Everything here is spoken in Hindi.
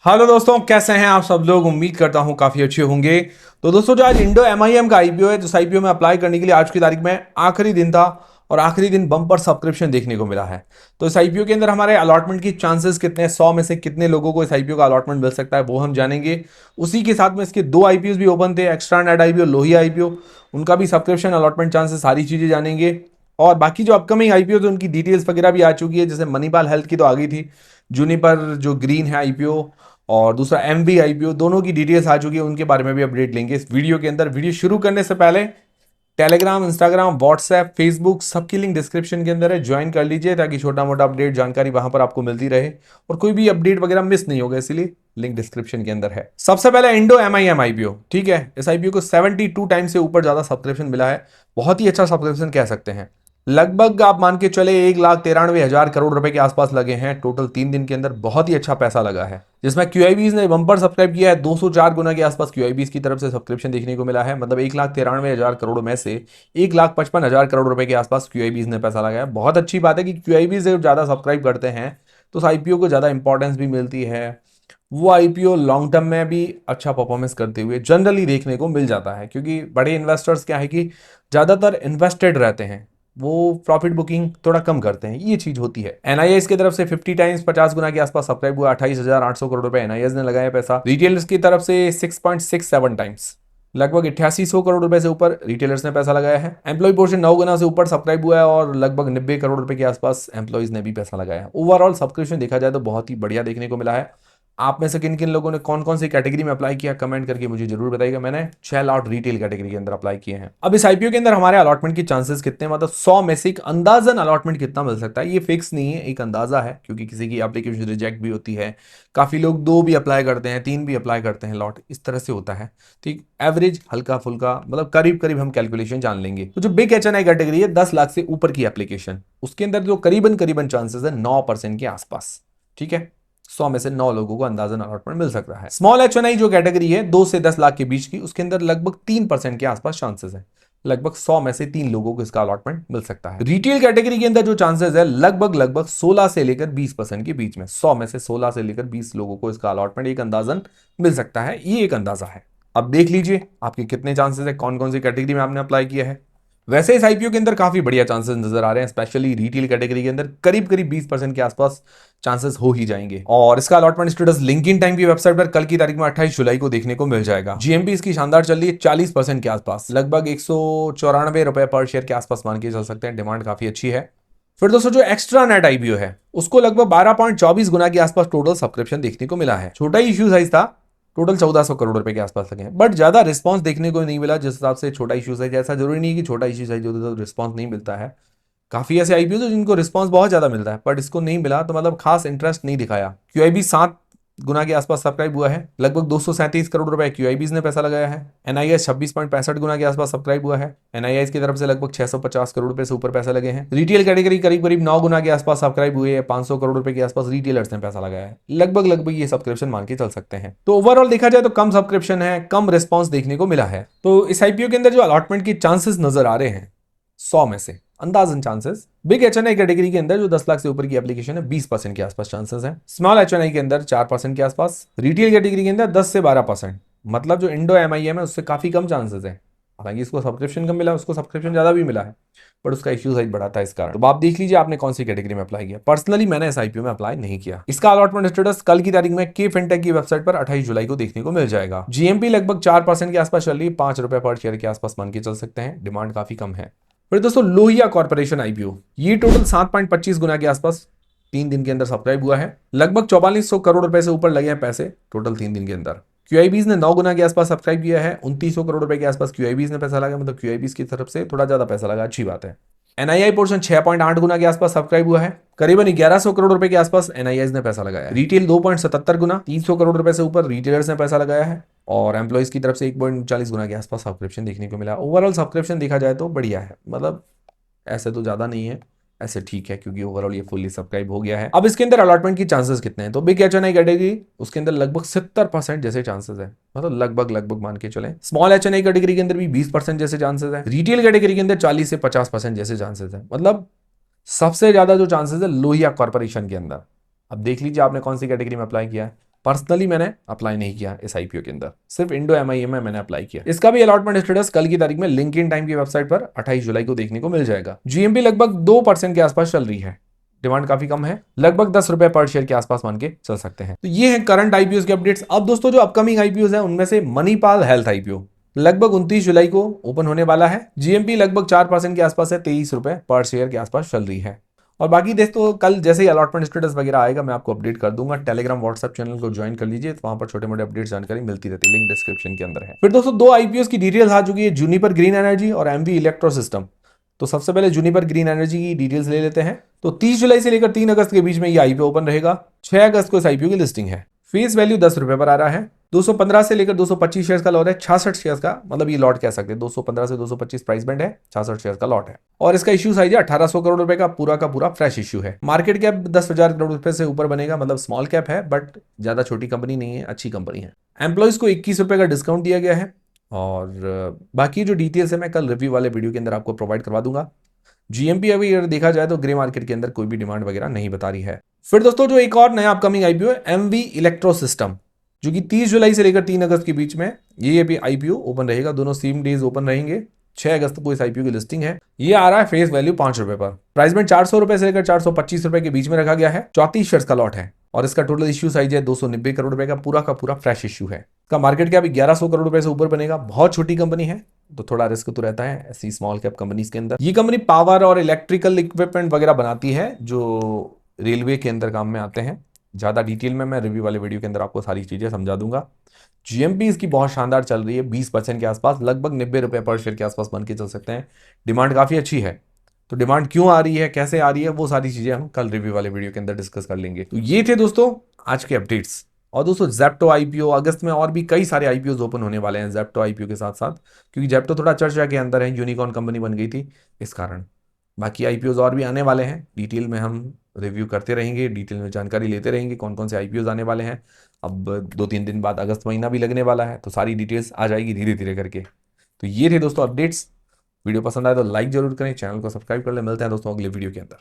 हेलो दोस्तों, कैसे हैं आप सब लोग। उम्मीद करता हूं काफी अच्छे होंगे। तो दोस्तों, जो आज इंडो एमआईएम का आईपीओ है, जिस आईपीओ में अप्लाई करने के लिए आज की तारीख में आखिरी दिन था और आखिरी दिन बम्पर सब्सक्रिप्शन देखने को मिला है। तो इस आईपीओ के अंदर हमारे अलॉटमेंट की चांसेस कितने हैं, 100 में से कितने लोगों को इस आईपीओ का अलॉटमेंट मिल सकता है, वो हम जानेंगे। उसी के साथ में इसके दो आईपीओ भी ओपन थे, extra net IPO, Lohia IPO, उनका भी सब्सक्रिप्शन अलॉटमेंट चांसेस, सारी चीजें जानेंगे। और बाकी जो अपकमिंग आईपीओ थे उनकी डिटेल्स वगैरह भी आ चुकी है, जैसे मणिपाल हेल्थ की तो आ गई थी, जूनिपर जो ग्रीन है आईपीओ और दूसरा एमवी आईपीओ, दोनों की डिटेल्स आ चुकी है, उनके बारे में भी अपडेट लेंगे इस वीडियो के अंदर। वीडियो शुरू करने से पहले टेलीग्राम, इंस्टाग्राम, व्हाट्सएप, फेसबुक, सबकी लिंक डिस्क्रिप्शन के अंदर है, ज्वाइन कर लीजिए ताकि छोटा मोटा अपडेट जानकारी वहां पर आपको मिलती रहे और कोई भी अपडेट वगैरह मिस नहीं होगा, इसीलिए लिंक डिस्क्रिप्शन के अंदर है। सबसे पहले इंडो एमआईएम आईपीओ, ठीक है। इस आईपीओ को 72 टाइम से ऊपर ज्यादा सब्सक्रिप्शन मिला है, बहुत ही अच्छा सब्सक्रिप्शन कह सकते हैं। लगभग आप मान के चले 1,93,000 करोड़ रुपए के आसपास लगे हैं टोटल 3 दिन के अंदर, बहुत ही अच्छा पैसा लगा है। जिसमें क्यूआईबीज ने बम्पर सब्सक्राइब किया है, 204 गुना के आसपास क्यूआईबीज की तरफ से सब्सक्रिप्शन देखने को मिला है। मतलब 1,93,000 करोड़ में से 1,55,000 करोड़ रुपए के आसपास क्यूआईबीज ने पैसा लगाया। बहुत अच्छी बात है कि क्यूआईबीज जब ज्यादा सब्सक्राइब करते हैं तो उस आईपीओ को ज्यादा इंपॉर्टेंस भी मिलती है। वो आईपीओ लॉन्ग टर्म में भी अच्छा परफॉर्मेंस करते हुए जनरली देखने को मिल जाता है, क्योंकि बड़े इन्वेस्टर्स क्या है कि ज्यादातर इन्वेस्टेड रहते हैं, वो प्रॉफिट बुकिंग थोड़ा कम करते हैं, ये चीज होती है। एनआईएस की तरफ से 50 टाइम्स 50 गुना के आसपास सब्सक्राइब हुआ, 28,800 करोड़ रुपए एनआईएस ने लगाया पैसा। रिटेलर्स की तरफ से 6.67 टाइम्स, लगभग 8800 करोड़ रुपए से ऊपर रिटेलर्स ने पैसा लगाया है। एम्प्लॉय पोर्शन 9 गुना से ऊपर सब्सक्राइब हुआ है और लगभग 90 करोड़ रुपए के आसपास एम्प्लॉयज ने भी पैसा लगाया है। ओवरऑल सब्सक्रिप्शन देखा जाए तो बहुत ही बढ़िया देखने को मिला है। आप में से किन किन लोगों ने कौन कौन सी कैटेगरी में अप्लाई किया, कमेंट करके मुझे जरूर बताइएगा। मैंने 6 लॉट रिटेल कैटेगरी के अंदर अप्लाई किए हैं। अब इस आईपीओ के अंदर हमारे अलॉटमेंट की चांसेस कितने, मतलब 100 में से एक अंदाजन अलॉटमेंट कितना मिल सकता है, ये फिक्स नहीं है, एक अंदाजा है, क्योंकि किसी की एप्लीकेशन रिजेक्ट भी होती है, काफी लोग 2 भी अप्लाई करते हैं, 3 भी अप्लाई करते हैं, लॉट इस तरह से होता है। ठीक, एवरेज हल्का फुल्का मतलब करीब करीब हम कैलकुलेशन जान लेंगे। तो जो बिग एचएनआई कैटेगरी है, 10 लाख से ऊपर की एप्लीकेशन, उसके अंदर जो करीबन करीबन चांसेस है 9% के आसपास। ठीक है, 100 में से 9 लोगों को अंदाजन अलॉटमेंट मिल सकता है। स्मॉल एचएनआई जो कैटेगरी है 2 से 10 लाख के बीच की, उसके अंदर लगभग 3% के आसपास चांसेस है, लगभग 100 में से 3 लोगों को इसका अलॉटमेंट मिल सकता है। रिटेल कैटेगरी के अंदर जो चांसेस है लगभग 16 से लेकर 20% के बीच में, 100 में से 16 से लेकर 20 लोगों को इसका अलॉटमेंट एक अंदाजन मिल सकता है, ये एक अंदाजा है। अब देख लीजिए आपके कितने चांसेस है, कौन कौन सी कैटेगरी में आपने अप्लाई किया है। वैसे इस आईपीओ के अंदर काफी बढ़िया चांसेस नजर आ रहे हैं, स्पेशली रिटेल कैटेगरी के अंदर करीब करीब 20% के आसपास चांसेस हो ही जाएंगे। और इसका अलॉटमेंट स्टेटस लिंक्डइन टाइम की वेबसाइट पर कल की तारीख में 28 जुलाई को देखने को मिल जाएगा। जीएमपी इसकी शानदार चल रही है 40% के आसपास, लगभग 194 रुपए पर शेयर के आसपास मान के चल सकते हैं, डिमांड काफी अच्छी है। फिर दोस्तों, जो एक्स्ट्रा नेट आईपीओ है उसको लगभग 12.24 गुना के आसपास टोटल सब्सक्रिप्शन देखने को मिला है। छोटा ही इश्यू साइज था, टोटल 1400 करोड़ रुपए के आसपास लगे हैं, बट ज्यादा रिस्पांस देखने को नहीं मिला। जिस हिसाब से छोटा इश्यू साइज, ऐसा जरूरी नहीं कि छोटा इश्यू साइज होता तो रिस्पांस नहीं मिलता है, काफी ऐसे आईपीओ है जिनको रिस्पांस बहुत ज्यादा मिलता है, बट इसको नहीं मिला, तो मतलब खास इंटरेस्ट नहीं दिखाया। क्यूआईबी 7 गुना के आसपास सब्सक्राइब हुआ है, लगभग 237 करोड़ रुपए क्यूआईबीज ने पैसा लगाया है। एनआईएस 26.65 गुना के आसपास सब्सक्राइब हुआ है, एनआईएस की तरफ से लगभग 650 करोड़ रुपए से ऊपर पैसा लगे हैं। रिटेल कैटेगरी करीब करीब 9 गुना के आसपास सब्सक्राइब हुए हैं, 500 करोड़ रुपए के आसपास रिटेलर्स ने पैसा लगाया है, लगभग ये सब्सक्रिप्शन मान के चल सकते हैं। तो ओवरऑल देखा जाए तो कम सब्सक्रिप्शन है, कम रिस्पॉन्स देखने को मिला है। तो इस आईपीओ के अंदर जो अलॉटमेंट की चांसेस नजर आ रहे हैं 100 में से अंदाजन चांसेस, बिग एचएनआई कैटेगरी के अंदर जो 10 लाख से ऊपर की एप्लीकेशन है 20% के आसपास चांसेस है। स्मॉल एचएनआई के अंदर 4% के आसपास, रिटेल कैटेगरी के अंदर 10 से 12%, मतलब जो इंडो एमआईएम है उससे काफी कम चांसेस है। हालांकि इसको सब्सक्रिप्शन कम मिला, उसको सब्सक्रिप्शन ज्यादा भी मिला है, बट उसका इश्यू साइज बढ़ा था इस कारण। तो आप देख लीजिए आपने कौन सी कैटेगरी में अप्लाई किया। पर्सनली मैंने इस आईपीओ में अप्लाई नहीं किया। इसका अलॉटमेंट स्टेटस कल की तारीख में के फिनटेक की वेबसाइट पर 28 जुलाई को देखने को मिल जाएगा। जीएमपी लगभग 4% के आसपास चल रही है, 5 रुपए पर शेयर के आसपास मान के चल सकते हैं, डिमांड काफी कम है। फिर दोस्तों, लोहिया कॉर्पोरेशन आईपीओ, ये टोटल 7.25 गुना के आसपास 3 दिन के अंदर सब्सक्राइब हुआ है, लगभग 4400 करोड़ रुपए से ऊपर लगे हैं पैसे टोटल 3 दिन के अंदर। क्यूआईबीज ने 9 गुना के आसपास सब्सक्राइब किया है, 2900 करोड़ रुपए के आसपास क्यूआईबीज ने पैसा लगा, मतलब क्यूआईबीज की तरफ से थोड़ा ज्यादा पैसा लगा, अच्छी बात है। एनआईआई पोर्शन 6.8 गुना के आसपास सब्सक्राइब हुआ है, करीबन 1100 करोड़ रुपए के आसपास एनआईआई ने पैसा लगाया है। रिटेल 2.77 गुना, 300 करोड़ रुपए से ऊपर रिटेलर्स ने पैसा लगाया है, और एम्प्लॉइज की तरफ से 1.40 गुना के आसपास सब्सक्रिप्शन देखने को मिला। ओवरऑल सब्सक्रिप्शन देखा जाए तो बढ़िया है, मतलब ऐसे तो ज्यादा नहीं है, ऐसे ठीक है, क्योंकि ओवरऑल ये फुल्ली सब्सक्राइब हो गया है। अब इसके अंदर अलॉटमेंट की चांसेस कितने हैं, तो बिग एचएनआई कैटेगरी उसके अंदर लगभग 70% जैसे चांसेस है, मतलब लगभग मान के चले। स्मॉल एचएनआई कैटेगरी के अंदर भी 20% जैसे चांसेस है। रिटेल कैटेगरी के अंदर 40 से 50% जैसे चांसेस है, मतलब सबसे ज्यादा जो चांसेस है लोहिया कॉर्पोरेशन के अंदर। अब देख लीजिए आपने कौन सी कैटेगरी में अप्लाई किया है, पर्सनली मैंने अप्लाई नहीं किया इस आईपीओ के अंदर, सिर्फ इंडो एमआईएम में मैंने अप्लाई किया। इसका भी अलॉटमेंट स्टेटस कल की तारीख में लिंक्डइन टाइम की वेबसाइट पर 28 जुलाई को देखने को मिल जाएगा। जीएमपी लगभग 2% के आसपास चल रही है, डिमांड काफी कम है, लगभग 10 रुपए पर शेयर के आसपास मान के चल सकते हैं। तो ये है करंट आईपीओ के अपडेट्स। अब दोस्तों जो अपकमिंग आईपीओ है उनमें से मणिपाल हेल्थ आईपीओ लगभग 29 जुलाई को ओपन होने वाला है। जीएमपी लगभग 4% के आसपास है, 23 रुपए पर शेयर के आसपास चल रही है। और बाकी दोस्तों कल जैसे ही अलॉटमेंट स्टेटस वगैरह आएगा मैं आपको अपडेट कर दूंगा। टेलीग्राम व्हाट्सएप चैनल को ज्वाइन कर लीजिए, तो वहां पर छोटे मोटे अपडेट जानकारी मिलती रहती है, लिंक डिस्क्रिप्शन के अंदर है। फिर दोस्तों दो आईपीओ की डिटेल्स आ चुकी है, जूनिपर ग्रीन एनर्जी और एमवी इलेक्ट्रो सिस्टम। तो सबसे पहले जूनिपर ग्रीन एनर्जी की डिटेल्स ले लेते हैं। तो 30 जुलाई से लेकर 3 अगस्त के बीच में ये आईपीओ ओपन रहेगा। 6 अगस्त को इस आईपीओ की लिस्टिंग है। फेस वैल्यू 10 रुपए पर आ रहा है। 215 से लेकर 225 शेयर्स का लॉट है, 66 शेयर्स का, मतलब ये लॉट कह सकते हैं। 215 से 225 प्राइस बैंड है, 66 शेयर्स का लॉट है। और इसका इश्यू साइज है 1800 करोड़ रुपए का पूरा फ्रेश इश्यू है। मार्केट कैप 10,000 करोड़ रुपए से ऊपर बनेगा, मतलब स्मॉल कैप है, बट ज्यादा छोटी कंपनी नहीं है, अच्छी कंपनी है। एम्प्लॉइज को 21 रुपए का डिस्काउंट दिया गया है। और बाकी जो डिटेल्स है मैं कल रिव्यू वाले वीडियो के अंदर आपको प्रोवाइड करवा दूंगा। जीएमपी अभी अगर देखा जाए तो ग्रे मार्केट के अंदर कोई भी डिमांड वगैरह नहीं बता रही है। फिर दोस्तों जो एक और नया अपकमिंग आईपीओ है एमवी इलेक्ट्रो सिस्टम, जो कि 30 जुलाई से लेकर 3 अगस्त के बीच में ये भी आईपीओ ओपन रहेगा। दोनों सेम डेज ओपन रहेंगे। 6 अगस्त को इस आईपीओ की लिस्टिंग है। ये आ रहा है फेस वैल्यू 5 रुपए पर। प्राइस में 400 रुपए से लेकर 425 रुपए के बीच में रखा गया है। 34 शेयर्स का लॉट है और इसका टोटल इश्यू साइज है 290 करोड़ रुपए का पूरा फ्रेश इश्यू है। इसका मार्केट कैप 1100 करोड़ रुपए से ऊपर बनेगा। बहुत छोटी कंपनी है तो थोड़ा रिस्क तो रहता है ऐसी स्मॉल कैप कंपनीज के अंदर। ये कंपनी पावर और इलेक्ट्रिकल इक्विपमेंट वगैरह बनाती है जो रेलवे के अंदर काम में आते हैं। ज्यादा डिटेल में मैं रिव्यू वाले वीडियो के अंदर आपको सारी चीजें समझा दूंगा। जीएमपी इसकी बहुत शानदार चल रही है, 20% के आसपास, लगभग 90 रुपए पर शेयर के आसपास बन के चल सकते हैं। डिमांड काफी अच्छी है। तो डिमांड क्यों आ रही है, कैसे आ रही है, वो सारी चीजें हम कल रिव्यू वाले वीडियो के अंदर डिस्कस कर लेंगे। तो ये थे दोस्तों आज के अपडेट्स। और दोस्तों जेप्टो आईपीओ अगस्त में और भी कई सारे आईपीओ ओपन होने वाले हैं जेप्टो आईपीओ के साथ साथ, क्योंकि जेप्टो थोड़ा चर्चा के अंदर है, यूनिकॉर्न कंपनी बन गई थी इस कारण। बाकी आईपीओ और भी आने वाले हैं, डिटेल में हम रिव्यू करते रहेंगे, डिटेल में जानकारी लेते रहेंगे कौन कौन से आईपीओ आने वाले हैं। अब 2-3 दिन बाद अगस्त महीना भी लगने वाला है, तो सारी डिटेल्स आ जाएगी धीरे धीरे करके। तो ये थे दोस्तों अपडेट्स। वीडियो पसंद आए तो लाइक जरूर करें, चैनल को सब्सक्राइब कर ले। मिलते हैं दोस्तों अगले वीडियो के अंदर।